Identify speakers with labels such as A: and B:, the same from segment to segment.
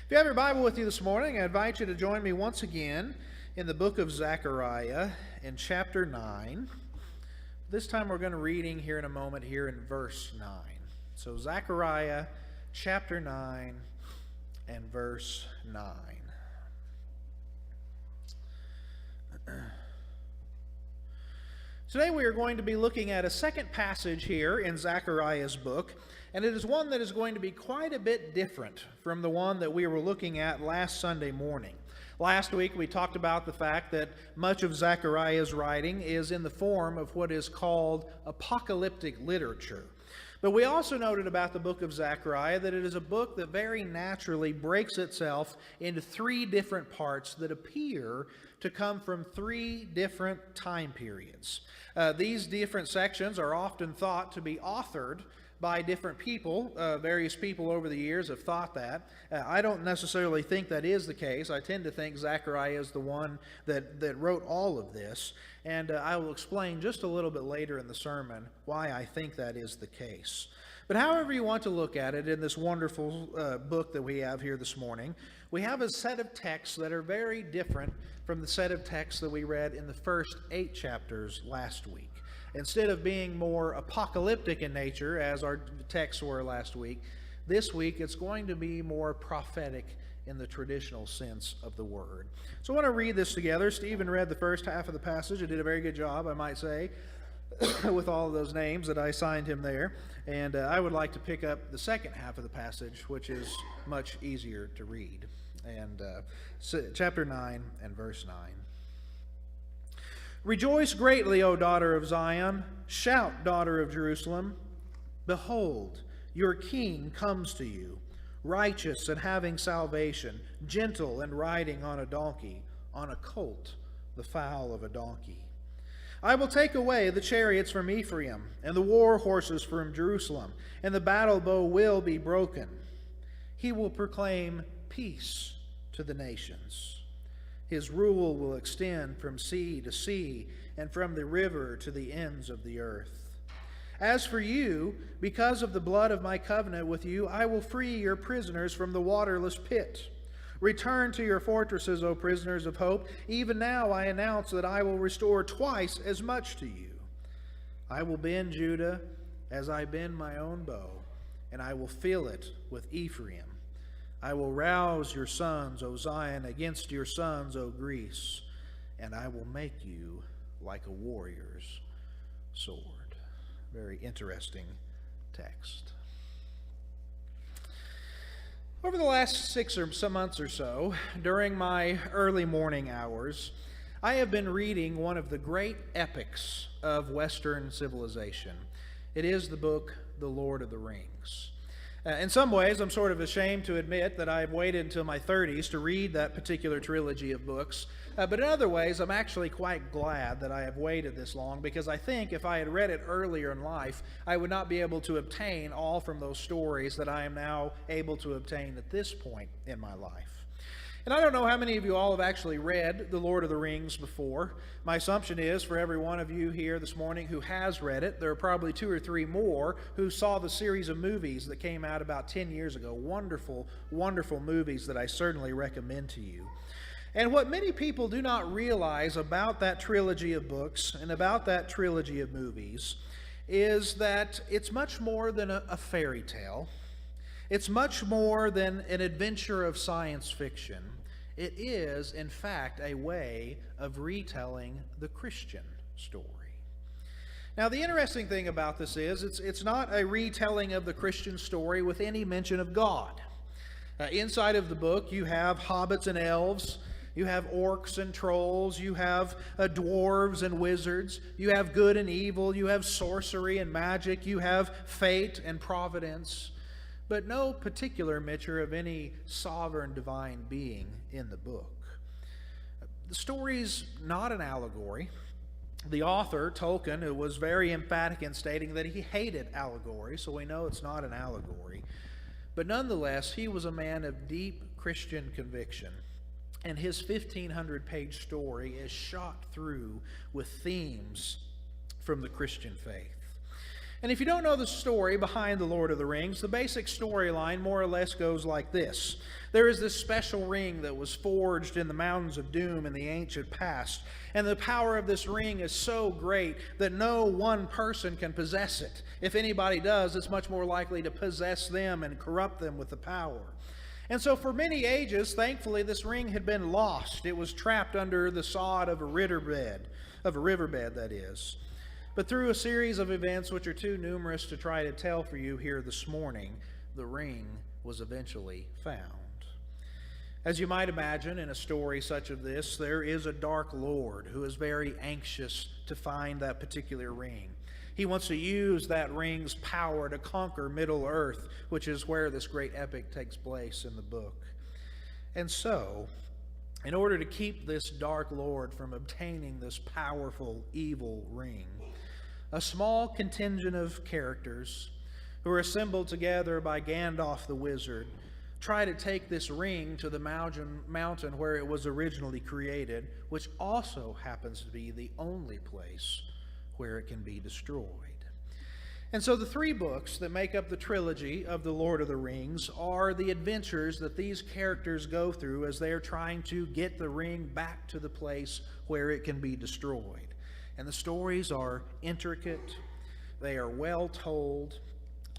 A: If you have your Bible with you this morning, I invite you to join me once again in the book of Zechariah in chapter 9. This time we're going to reading here in a moment here in verse 9. So Zechariah chapter 9 and verse 9. Today we are going to be looking at a second passage here in Zechariah's book, and it is one that is going to be quite a bit different from the one that we were looking at last Sunday morning. Last week we talked about the fact that much of Zechariah's writing is in the form of what is called apocalyptic literature. But we also noted about the book of Zechariah that it is a book that very naturally breaks itself into three different parts that appear to come from three different time periods. These different sections are often thought to be authored by different people. Various people over the years have thought that. I don't necessarily think that is the case. I tend to think Zechariah is the one that wrote all of this, and I will explain just a little bit later in the sermon why I think that is the case. But however you want to look at it in this wonderful book that we have here this morning, we have a set of texts that are very different from the set of texts that we read in the first 8 chapters last week. Instead of being more apocalyptic in nature, as our texts were last week, this week it's going to be more prophetic in the traditional sense of the word. So I want to read this together. Stephen read the first half of the passage. He did a very good job, I might say, with all of those names that I assigned him there. And I would like to pick up the second half of the passage, which is much easier to read. And chapter 9 and verse 9. Rejoice greatly, O daughter of Zion. Shout, daughter of Jerusalem. Behold, your king comes to you, righteous and having salvation, gentle and riding on a donkey, on a colt, the foal of a donkey. I will take away the chariots from Ephraim, and the war horses from Jerusalem, and the battle bow will be broken. He will proclaim peace to the nations. His rule will extend from sea to sea, and from the river to the ends of the earth. As for you, because of the blood of my covenant with you, I will free your prisoners from the waterless pit. Return to your fortresses, O prisoners of hope. Even now I announce that I will restore twice as much to you. I will bend Judah as I bend my own bow, and I will fill it with Ephraim. I will rouse your sons, O Zion, against your sons, O Greece, and I will make you like a warrior's sword. Very interesting text. Over the last 6 or some months or so, during my early morning hours, I have been reading one of the great epics of Western civilization. It is the book, The Lord of the Rings. In some ways, I'm sort of ashamed to admit that I've waited until my 30s to read that particular trilogy of books. But in other ways, I'm actually quite glad that I have waited this long, because I think if I had read it earlier in life, I would not be able to obtain all from those stories that I am now able to obtain at this point in my life. And I don't know how many of you all have actually read The Lord of the Rings before. My assumption is for every one of you here this morning who has read it, there are probably 2 or 3 more who saw the series of movies that came out about 10 years ago. Wonderful, wonderful movies that I certainly recommend to you. And what many people do not realize about that trilogy of books and about that trilogy of movies is that it's much more than a fairy tale. It's much more than an adventure of science fiction. It is, in fact, a way of retelling the Christian story. Now, the interesting thing about this is it's not a retelling of the Christian story with any mention of God. Inside of the book, you have hobbits and elves, you have orcs and trolls, you have dwarves and wizards, you have good and evil, you have sorcery and magic, you have fate and providence, but no particular mention of any sovereign divine being in the book. The story's not an allegory. The author, Tolkien, who was very emphatic in stating that he hated allegory, so we know it's not an allegory. But nonetheless, he was a man of deep Christian conviction, and his 1,500-page story is shot through with themes from the Christian faith. And if you don't know the story behind The Lord of the Rings, the basic storyline more or less goes like this. There is this special ring that was forged in the Mountains of Doom in the ancient past, and the power of this ring is so great that no one person can possess it. If anybody does, it's much more likely to possess them and corrupt them with the power. And so for many ages, thankfully, this ring had been lost. It was trapped under the sod of a riverbed, that is. But through a series of events which are too numerous to try to tell for you here this morning, the ring was eventually found. As you might imagine, in a story such as this, there is a dark lord who is very anxious to find that particular ring. He wants to use that ring's power to conquer Middle-earth, which is where this great epic takes place in the book. And so, in order to keep this dark lord from obtaining this powerful, evil ring, a small contingent of characters who are assembled together by Gandalf the wizard try to take this ring to the mountain where it was originally created, which also happens to be the only place where it can be destroyed. And so the three books that make up the trilogy of The Lord of the Rings are the adventures that these characters go through as they are trying to get the ring back to the place where it can be destroyed. And the stories are intricate, they are well told.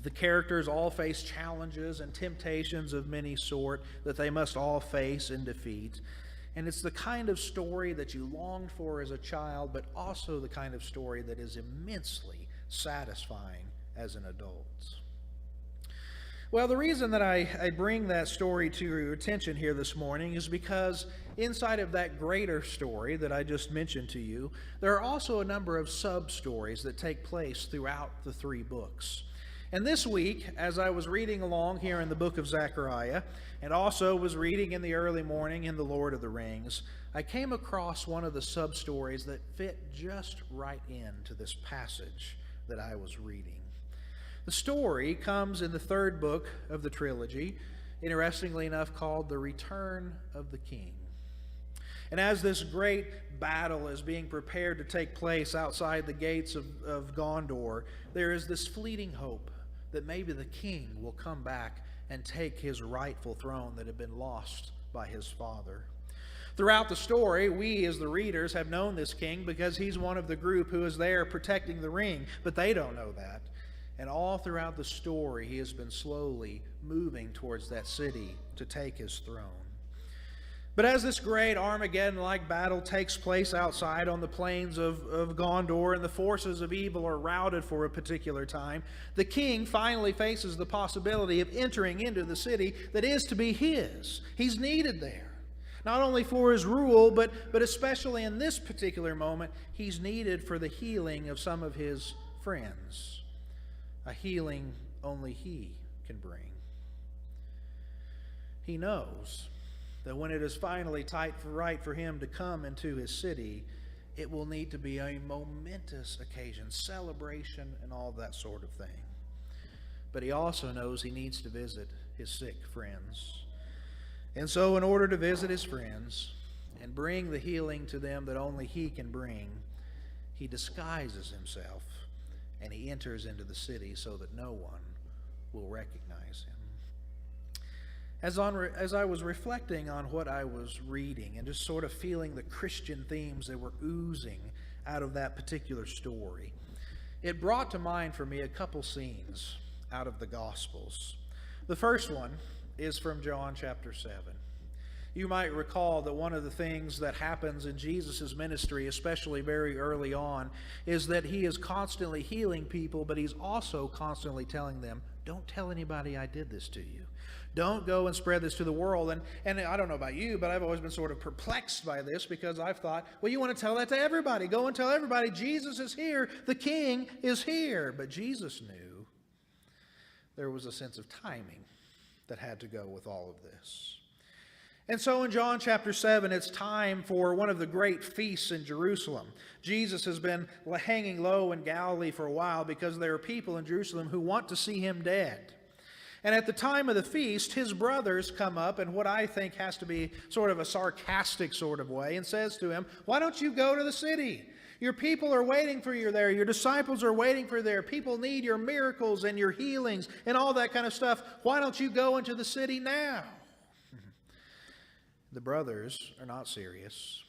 A: The characters all face challenges and temptations of many sort that they must all face and defeat. And it's the kind of story that you longed for as a child, but also the kind of story that is immensely satisfying as an adult. Well, the reason that I bring that story to your attention here this morning is because inside of that greater story that I just mentioned to you, there are also a number of sub-stories that take place throughout the three books. And this week, as I was reading along here in the book of Zechariah, and also was reading in the early morning in The Lord of the Rings, I came across one of the sub-stories that fit just right into this passage that I was reading. The story comes in the third book of the trilogy, interestingly enough called The Return of the King. And as this great battle is being prepared to take place outside the gates of Gondor, there is this fleeting hope that maybe the king will come back and take his rightful throne that had been lost by his father. Throughout the story, we as the readers have known this king because he's one of the group who is there protecting the ring, but they don't know that. And all throughout the story, he has been slowly moving towards that city to take his throne. But as this great Armageddon-like battle takes place outside on the plains of Gondor and the forces of evil are routed for a particular time, the king finally faces the possibility of entering into the city that is to be his. He's needed there, not only for his rule, but especially in this particular moment, he's needed for the healing of some of his friends, a healing only he can bring. He knows that when it is finally right for him to come into his city, it will need to be a momentous occasion, celebration, and all that sort of thing. But he also knows he needs to visit his sick friends. And so in order to visit his friends and bring the healing to them that only he can bring, he disguises himself and he enters into the city so that no one will recognize him. As I was reflecting on what I was reading and just sort of feeling the Christian themes that were oozing out of that particular story, it brought to mind for me a couple scenes out of the Gospels. The first one is from John chapter 7. You might recall that one of the things that happens in Jesus' ministry, especially very early on, is that he is constantly healing people, but he's also constantly telling them, don't tell anybody I did this to you. Don't go and spread this to the world. And I don't know about you, but I've always been sort of perplexed by this because I've thought, well, you want to tell that to everybody. Go and tell everybody Jesus is here. The king is here. But Jesus knew there was a sense of timing that had to go with all of this. And so in John chapter 7, it's time for one of the great feasts in Jerusalem. Jesus has been hanging low in Galilee for a while because there are people in Jerusalem who want to see him dead. And at the time of the feast, his brothers come up in what I think has to be sort of a sarcastic sort of way and says to him, why don't you go to the city? Your people are waiting for you there. Your disciples are waiting for you there. People need your miracles and your healings and all that kind of stuff. Why don't you go into the city now? The brothers are not serious.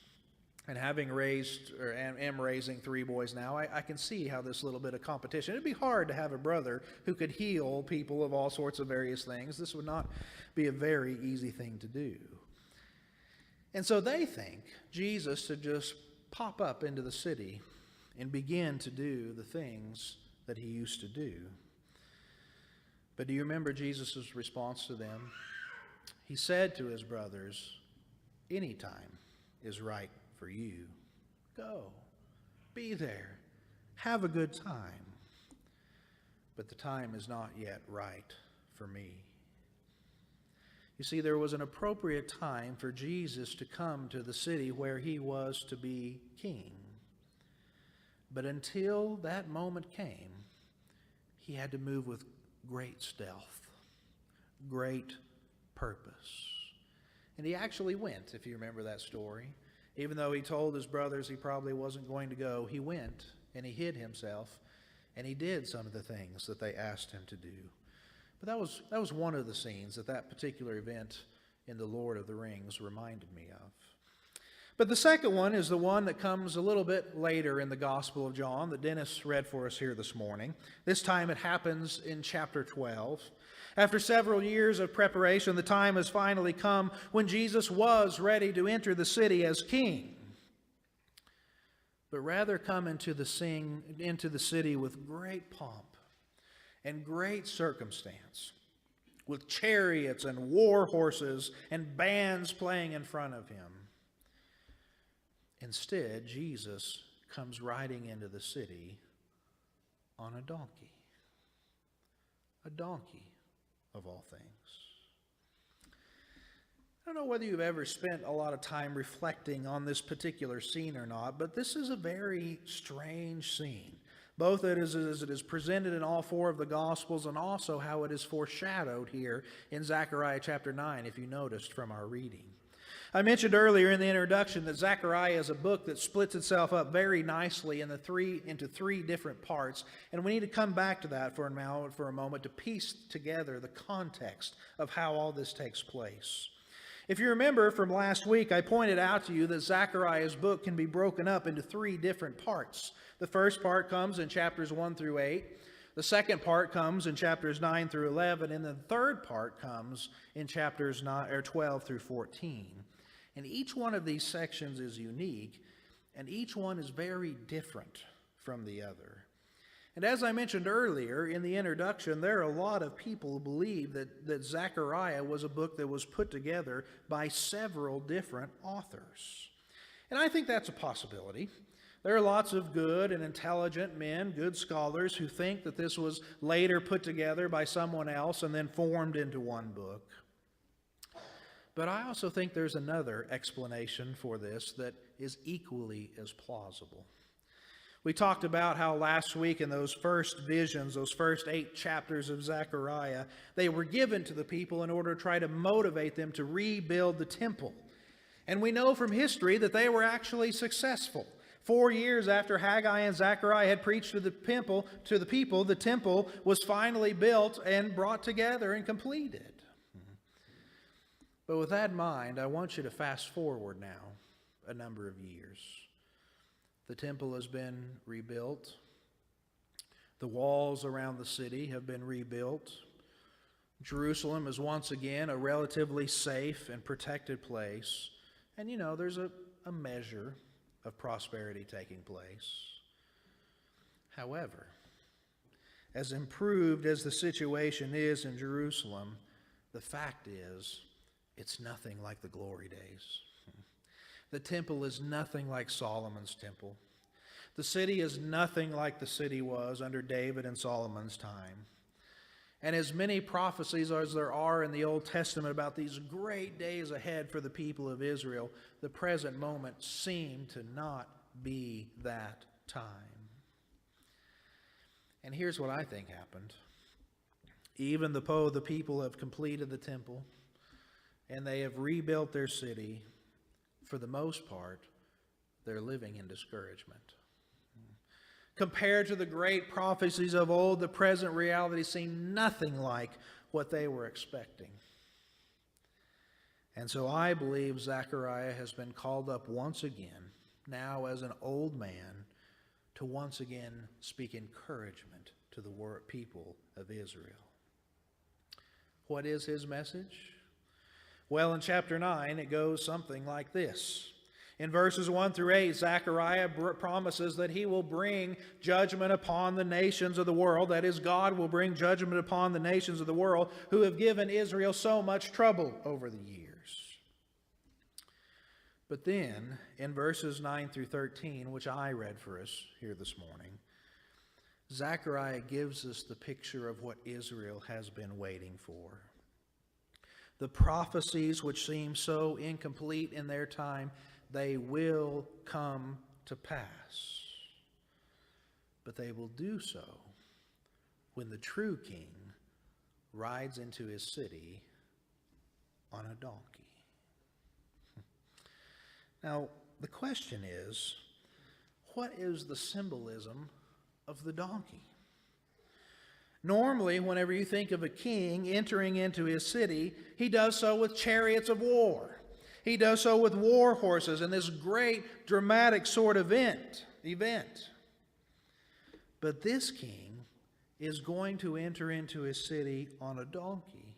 A: And having raised, or am raising 3 boys now, I can see how this little bit of competition. It'd be hard to have a brother who could heal people of all sorts of various things. This would not be a very easy thing to do. And so they think Jesus should just pop up into the city and begin to do the things that he used to do. But do you remember Jesus' response to them? He said to his brothers, "Any time is right for you. Go, be there, have a good time. But the time is not yet right for me." You see, there was an appropriate time for Jesus to come to the city where he was to be king. But until that moment came, he had to move with great stealth, great purpose. And he actually went, if you remember that story. Even though he told his brothers he probably wasn't going to go, he went and he hid himself and he did some of the things that they asked him to do. But that was one of the scenes that particular event in The Lord of the Rings reminded me of. But the second one is the one that comes a little bit later in the Gospel of John that Dennis read for us here this morning. This time it happens in chapter 12. After several years of preparation, the time has finally come when Jesus was ready to enter the city as king. But rather come into the city with great pomp and great circumstance, with chariots and war horses and bands playing in front of him. Instead, Jesus comes riding into the city on a donkey. A donkey, of all things. I don't know whether you've ever spent a lot of time reflecting on this particular scene or not, but this is a very strange scene. Both as it is presented in all 4 of the Gospels and also how it is foreshadowed here in Zechariah chapter 9, if you noticed from our reading. I mentioned earlier in the introduction that Zechariah is a book that splits itself up very nicely into 3 different parts, and we need to come back to that for a moment to piece together the context of how all this takes place. If you remember from last week, I pointed out to you that Zechariah's book can be broken up into 3 different parts. The first part comes in chapters 1 through 8. The second part comes in chapters 9 through 11, and the third part comes in chapters 12 through 14. And each one of these sections is unique, and each one is very different from the other. And as I mentioned earlier in the introduction, there are a lot of people who believe that Zechariah was a book that was put together by several different authors. And I think that's a possibility. There are lots of good and intelligent men, good scholars, who think that this was later put together by someone else and then formed into one book. But I also think there's another explanation for this that is equally as plausible. We talked about how last week in those first visions, those first 8 chapters of Zechariah, they were given to the people in order to try to motivate them to rebuild the temple. And we know from history that they were actually successful. 4 years after Haggai and Zechariah had preached to the people, the temple was finally built and brought together and completed. But with that in mind, I want you to fast forward now a number of years. The temple has been rebuilt. The walls around the city have been rebuilt. Jerusalem is once again a relatively safe and protected place. And there's a measure of prosperity taking place. However, as improved as the situation is in Jerusalem, the fact is, it's nothing like the glory days. The temple is nothing like Solomon's temple. The city is nothing like the city was under David and Solomon's time. And as many prophecies as there are in the Old Testament about these great days ahead for the people of Israel, the present moment seemed to not be that time. And here's what I think happened. Even though the people have completed the temple and they have rebuilt their city, for the most part, they're living in discouragement. Compared to the great prophecies of old, the present reality seemed nothing like what they were expecting. And so I believe Zechariah has been called up once again, now as an old man, to once again speak encouragement to the people of Israel. What is his message? Well, in chapter 9, it goes something like this. In verses 1 through 8, Zechariah promises that he will bring judgment upon the nations of the world. That is, God will bring judgment upon the nations of the world who have given Israel so much trouble over the years. But then, in verses 9 through 13, which I read for us here this morning, Zechariah gives us the picture of what Israel has been waiting for. The prophecies which seem so incomplete in their time, they will come to pass. But they will do so when the true king rides into his city on a donkey. Now, the question is, what is the symbolism of the donkey? Normally, whenever you think of a king entering into his city, he does so with chariots of war. He does so with war horses in this great dramatic sort of event. But this king is going to enter into his city on a donkey.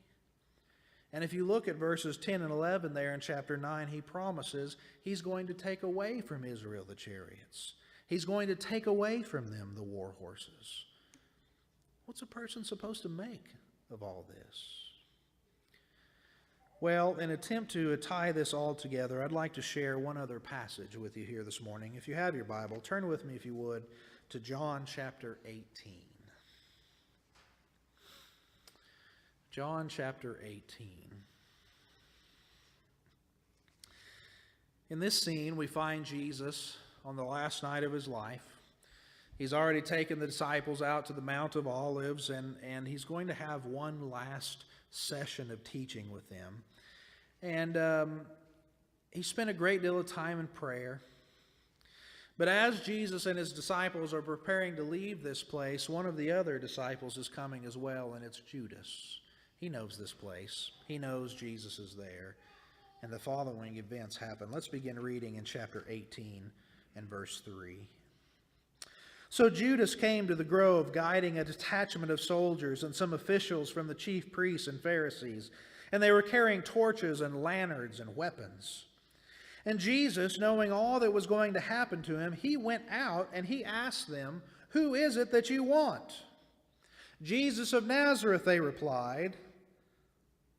A: And if you look at verses 10 and 11 there in chapter 9, he promises he's going to take away from Israel the chariots. He's going to take away from them the war horses. What's a person supposed to make of all this? Well, in an attempt to tie this all together, I'd like to share one other passage with you here this morning. If you have your Bible, turn with me, if you would, to John chapter 18. John chapter 18. In this scene, we find Jesus on the last night of his life. He's already taken the disciples out to the Mount of Olives, and he's going to have one last session of teaching with them. And he spent a great deal of time in prayer. But as Jesus and his disciples are preparing to leave this place, one of the other disciples is coming as well, and it's Judas. He knows this place. He knows Jesus is there. And the following events happen. Let's begin reading in chapter 18 and verse 3. So Judas came to the grove, guiding a detachment of soldiers and some officials from the chief priests and Pharisees, and they were carrying torches and lanterns and weapons. And Jesus, knowing all that was going to happen to him, he went out and he asked them, "Who is it that you want?" "Jesus of Nazareth," they replied.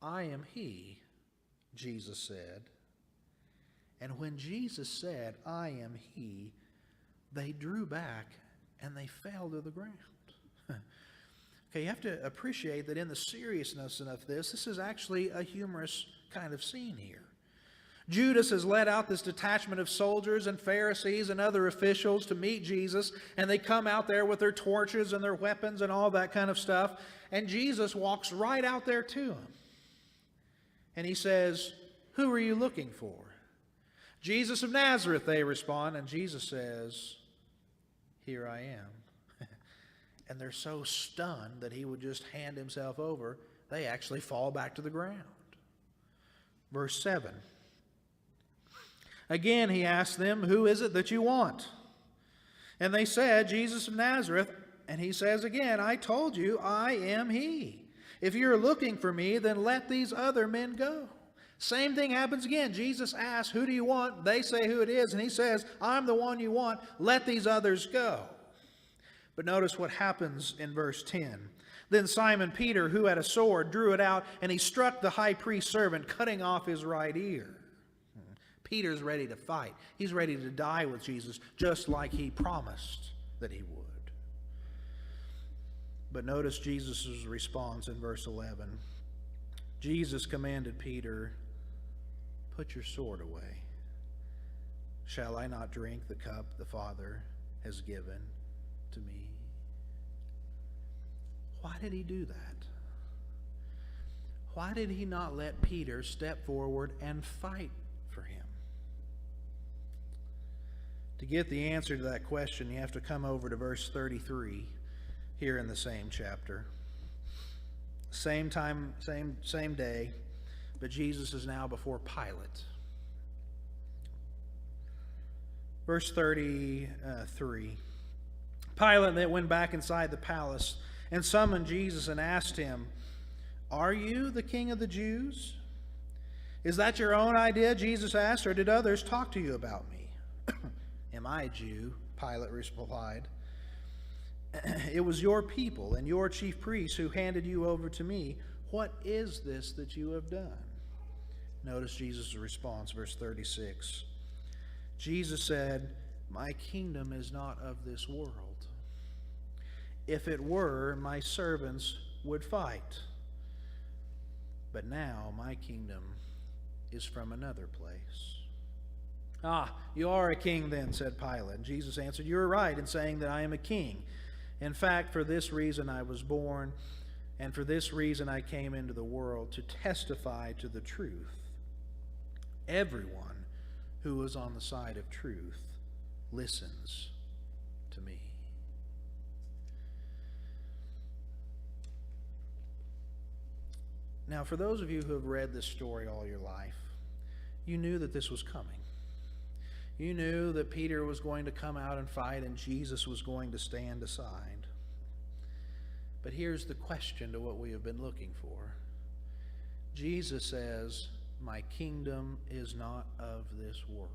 A: "I am he," Jesus said. And when Jesus said, "I am he," they drew back and they fell to the ground. Okay, you have to appreciate that in the seriousness of this is actually a humorous kind of scene here. Judas has led out this detachment of soldiers and Pharisees and other officials to meet Jesus, and they come out there with their torches and their weapons and all that kind of stuff, and Jesus walks right out there to them. And he says, "Who are you looking for?" "Jesus of Nazareth," they respond, and Jesus says, "Here I am." And they're so stunned that he would just hand himself over, they actually fall back to the ground. Verse 7. Again he asked them, "Who is it that you want?" And they said, "Jesus of Nazareth." And he says again, "I told you, I am he. If you're looking for me, then let these other men go." Same thing happens again. Jesus asks, "Who do you want?" They say who it is, and he says, "I'm the one you want. Let these others go." But notice what happens in verse 10. Then Simon Peter, who had a sword, drew it out, and he struck the high priest's servant, cutting off his right ear. Peter's ready to fight. He's ready to die with Jesus, just like he promised that he would. But notice Jesus' response in verse 11. Jesus commanded Peter, "Put your sword away. Shall I not drink the cup the Father has given to me?" Why did he do that? Why did he not let Peter step forward and fight for him? To get the answer to that question, you have to come over to verse 33 here in the same chapter. Same time, same day, but Jesus is now before Pilate. Verse 33. Pilate then went back inside the palace and summoned Jesus and asked him, "Are you the king of the Jews?" "Is that your own idea?" Jesus asked, "or did others talk to you about me?" "Am I a Jew?" Pilate replied. "It was your people and your chief priests who handed you over to me. What is this that you have done?" Notice Jesus' response, verse 36. Jesus said, "My kingdom is not of this world. If it were, my servants would fight. But now my kingdom is from another place." "Ah, you are a king then," said Pilate. And Jesus answered, "You are right in saying that I am a king. In fact, for this reason I was born, and for this reason I came into the world, to testify to the truth. Everyone who is on the side of truth listens to me." Now, for those of you who have read this story all your life, you knew that this was coming. You knew that Peter was going to come out and fight and Jesus was going to stand aside. But here's the question to what we have been looking for. Jesus says, "My kingdom is not of this world."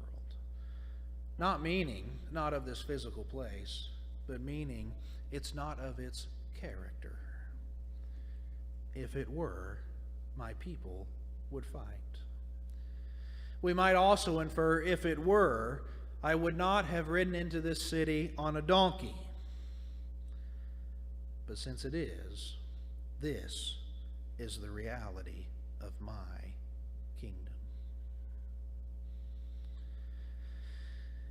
A: Not meaning not of this physical place, but meaning it's not of its character. If it were, my people would fight. We might also infer, if it were, I would not have ridden into this city on a donkey. But since it is, this is the reality of my kingdom.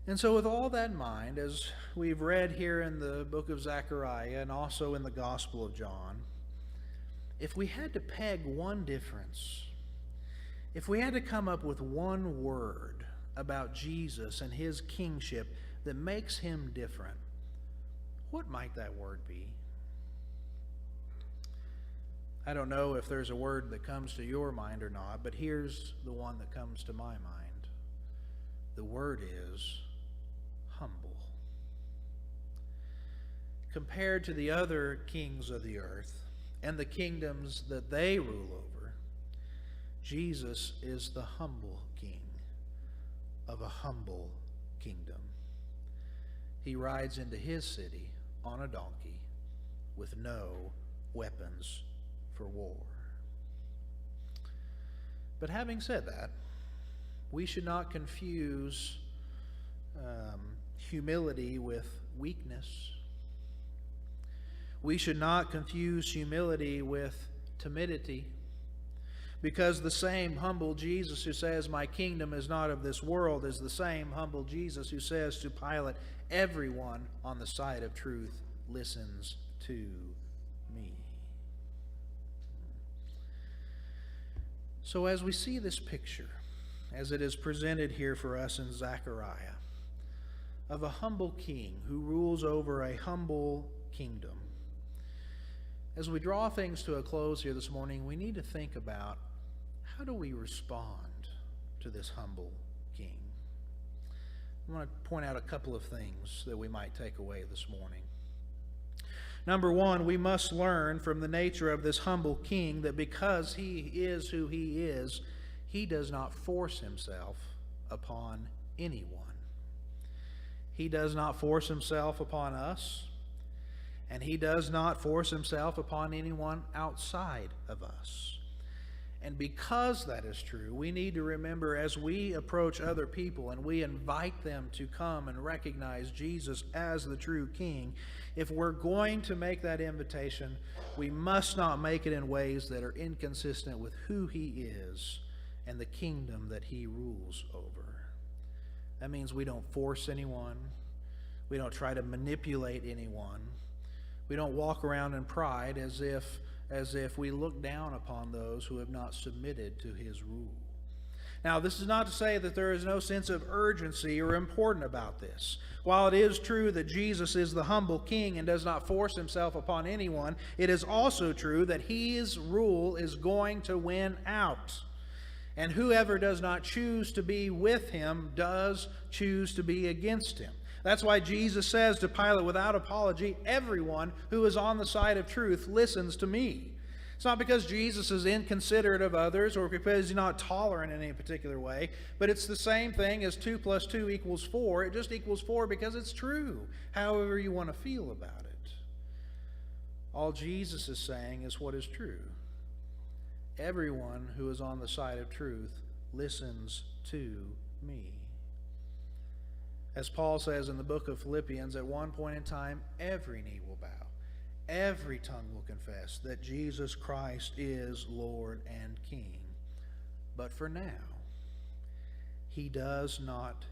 A: And so with all that in mind, as we've read here in the book of Zechariah and also in the Gospel of John, if we had to peg one difference, if we had to come up with one word about Jesus and his kingship that makes him different, what might that word be? I don't know if there's a word that comes to your mind or not, but here's the one that comes to my mind. The word is humble. Compared to the other kings of the earth and the kingdoms that they rule over, Jesus is the humble king of a humble kingdom. He rides into his city on a donkey with no weapons for war. But having said that, we should not confuse humility with weakness. We should not confuse humility with timidity. Because the same humble Jesus who says, "My kingdom is not of this world," is the same humble Jesus who says to Pilate, "Everyone on the side of truth listens to me." So as we see this picture, as it is presented here for us in Zechariah, of a humble king who rules over a humble kingdom, as we draw things to a close here this morning, we need to think about, how do we respond to this humble king? I want to point out a couple of things that we might take away this morning. Number one, we must learn from the nature of this humble king that because he is who he is, he does not force himself upon anyone. He does not force himself upon us, and he does not force himself upon anyone outside of us. And because that is true, we need to remember as we approach other people and we invite them to come and recognize Jesus as the true King, if we're going to make that invitation, we must not make it in ways that are inconsistent with who he is and the kingdom that he rules over. That means we don't force anyone. We don't try to manipulate anyone. We don't walk around in pride as if we look down upon those who have not submitted to his rule. Now, this is not to say that there is no sense of urgency or importance about this. While it is true that Jesus is the humble king and does not force himself upon anyone, it is also true that his rule is going to win out. And whoever does not choose to be with him does choose to be against him. That's why Jesus says to Pilate without apology, everyone who is on the side of truth listens to me. It's not because Jesus is inconsiderate of others or because he's not tolerant in any particular way, but it's the same thing as 2 + 2 = 4. It just equals 4 because it's true, however you want to feel about it. All Jesus is saying is what is true. Everyone who is on the side of truth listens to me. As Paul says in the book of Philippians, at one point in time, every knee will bow. Every tongue will confess that Jesus Christ is Lord and King. But for now, he does not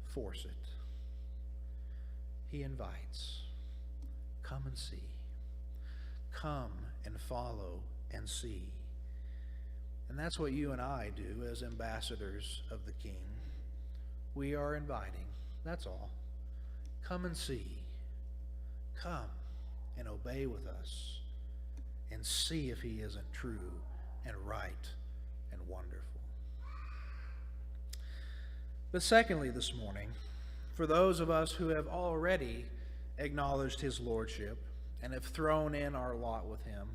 A: force it. He invites. Come and see. Come and follow and see. And that's what you and I do as ambassadors of the King. We are inviting. That's all. Come and see. Come and obey with us and see if he isn't true and right and wonderful. But secondly, this morning, for those of us who have already acknowledged his lordship and have thrown in our lot with him,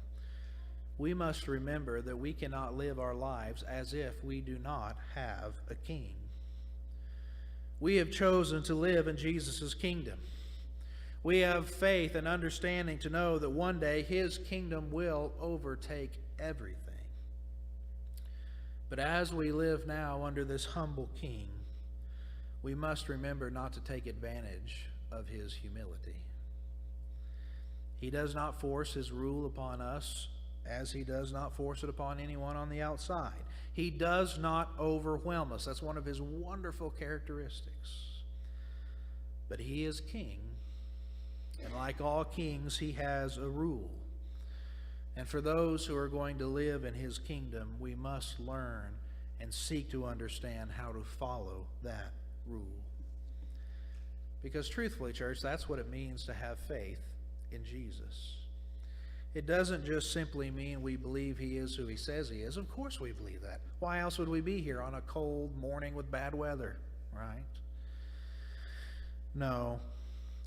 A: we must remember that we cannot live our lives as if we do not have a king. We have chosen to live in Jesus' kingdom. We have faith and understanding to know that one day his kingdom will overtake everything. But as we live now under this humble king, we must remember not to take advantage of his humility. He does not force his rule upon us as he does not force it upon anyone on the outside. He does not overwhelm us. That's one of his wonderful characteristics. But he is king. And like all kings, he has a rule. And for those who are going to live in his kingdom, we must learn and seek to understand how to follow that rule. Because truthfully, church, that's what it means to have faith in Jesus. It doesn't just simply mean we believe he is who he says he is. Of course we believe that. Why else would we be here on a cold morning with bad weather, right? No.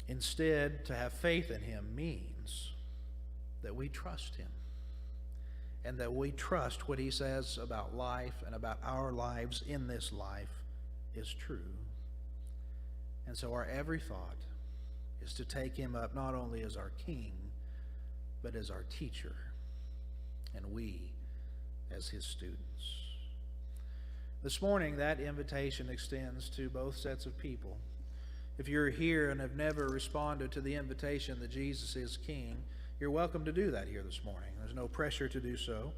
A: Instead, to have faith in him means that we trust him and that we trust what he says about life and about our lives in this life is true. And so our every thought is to take him up not only as our king, but as our teacher, and we as his students. This morning, that invitation extends to both sets of people. If you're here and have never responded to the invitation that Jesus is king, you're welcome to do that here this morning. There's no pressure to do so,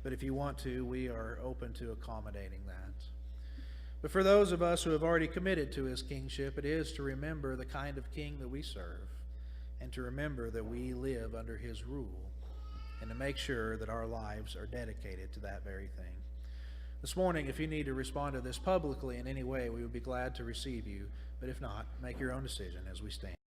A: but if you want to, we are open to accommodating that. But for those of us who have already committed to his kingship, it is to remember the kind of king that we serve and to remember that we live under his rule and to make sure that our lives are dedicated to that very thing. This morning, if you need to respond to this publicly in any way, we would be glad to receive you. But if not, make your own decision as we stand.